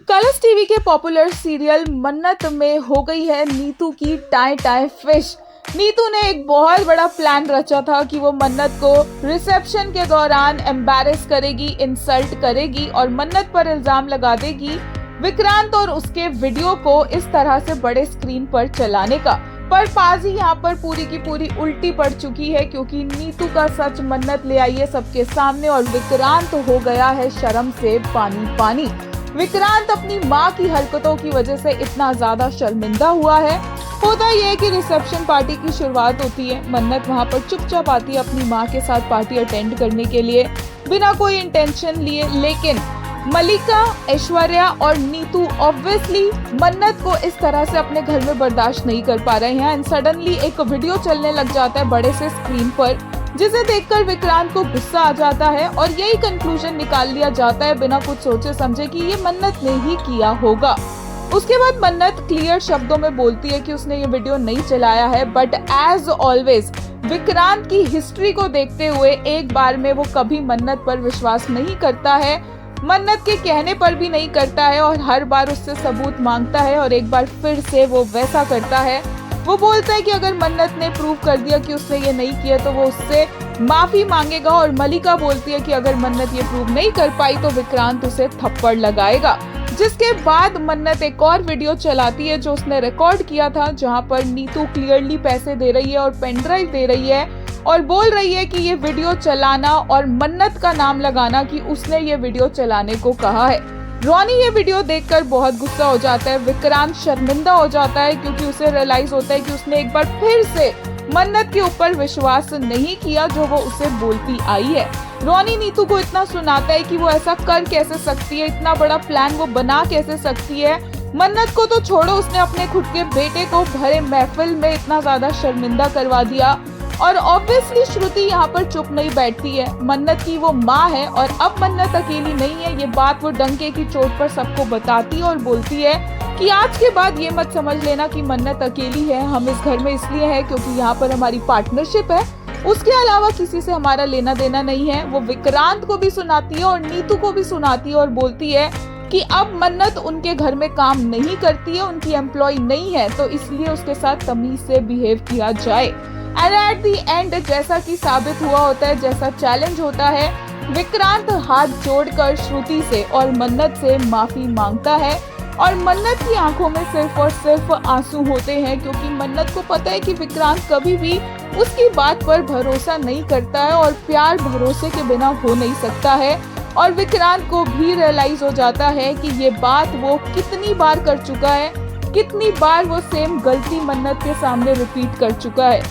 Colors TV के popular serial मन्नत में हो गई है नीतू की टाई टाई फिश। नीतू ने एक बहुत बड़ा प्लान रचा था कि वो मन्नत को रिसेप्शन के दौरान एम्बैरेस करेगी, इंसल्ट करेगी और मन्नत पर इल्जाम लगा देगी विक्रांत और उसके वीडियो को इस तरह से बड़े स्क्रीन पर चलाने का। पर पाजी यहाँ पर पूरी की पूरी उल्टी पड़ चुकी है, क्योंकि नीतू का सच मन्नत ले आई है सबके सामने और विक्रांत हो गया है शर्म से पानी पानी। विक्रांत अपनी माँ की हरकतों की वजह से इतना ज्यादा शर्मिंदा हुआ है। होता यह है कि रिसेप्शन पार्टी की शुरुआत होती है, मन्नत वहाँ पर चुपचाप आती है अपनी माँ के साथ पार्टी अटेंड करने के लिए बिना कोई इंटेंशन लिए, लेकिन मलिका, ऐश्वर्या और नीतू ऑब्वियसली मन्नत को इस तरह से अपने घर में बर्दाश्त नहीं कर पा रहे हैं एंड सडनली एक वीडियो चलने लग जाता है बड़े से स्क्रीन पर, जिसे देखकर विक्रांत को गुस्सा आ जाता है और यही कंक्लूजन निकाल लिया जाता है बिना कुछ सोचे समझे कि ये मन्नत ने ही किया होगा। उसके बाद मन्नत क्लियर शब्दों में बोलती है कि उसने ये वीडियो नहीं चलाया है, बट एज ऑलवेज विक्रांत की हिस्ट्री को देखते हुए एक बार में वो कभी मन्नत पर विश्वास नहीं करता है, मन्नत के कहने पर भी नहीं करता है और हर बार उससे सबूत मांगता है और एक बार फिर से वो वैसा करता है। वो बोलता है कि अगर मन्नत ने प्रूव कर दिया कि उसने ये नहीं किया तो वो उससे माफी मांगेगा और मलिका बोलती है कि अगर मन्नत ये प्रूव नहीं कर पाई तो विक्रांत उसे थप्पड़ लगाएगा। जिसके बाद मन्नत एक और वीडियो चलाती है जो उसने रिकॉर्ड किया था, जहां पर नीतू क्लियरली पैसे दे रही है और पेन ड्राइव दे रही है और बोल रही है कि ये वीडियो चलाना और मन्नत का नाम लगाना कि उसने ये वीडियो चलाने को कहा है। रॉनी ये वीडियो देखकर बहुत गुस्सा हो जाता है, विक्रांत शर्मिंदा हो जाता है क्योंकि उसे रियलाइज होता है कि उसने एक बार फिर से मन्नत के ऊपर विश्वास नहीं किया जो वो उसे बोलती आई है। रॉनी नीतू को इतना सुनाता है कि वो ऐसा कर कैसे सकती है, इतना बड़ा प्लान वो बना कैसे सकती है। मन्नत को तो छोड़ो, उसने अपने खुद के बेटे को भरे महफिल में इतना ज्यादा शर्मिंदा करवा दिया और ऑब्वियसली श्रुति यहाँ पर चुप नहीं बैठती है। मन्नत की वो माँ है और अब मन्नत अकेली नहीं है, ये बात वो डंके की चोट पर सबको बताती है और बोलती है कि आज के बाद ये मत समझ लेना कि मन्नत अकेली है, हम इस घर में इसलिए है क्योंकि यहाँ पर हमारी पार्टनरशिप है, उसके अलावा किसी से हमारा लेना देना नहीं है। वो विक्रांत को भी सुनाती है और नीतू को भी सुनाती है और बोलती है कि अब मन्नत उनके घर में काम नहीं करती है, उनकी एम्प्लॉय नहीं है, तो इसलिए उसके साथ तमीज से बिहेव किया जाए। एंड एट दी एंड जैसा कि साबित हुआ होता है, जैसा चैलेंज होता है, विक्रांत हाथ जोड़कर श्रुति से और मन्नत से माफी मांगता है और मन्नत की आंखों में सिर्फ और सिर्फ आंसू होते हैं, क्योंकि मन्नत को पता है कि विक्रांत कभी भी उसकी बात पर भरोसा नहीं करता है और प्यार भरोसे के बिना हो नहीं सकता है। और विक्रांत को भी रियलाइज हो जाता है कि ये बात वो कितनी बार कर चुका है, कितनी बार वो सेम गलती मन्नत के सामने रिपीट कर चुका है।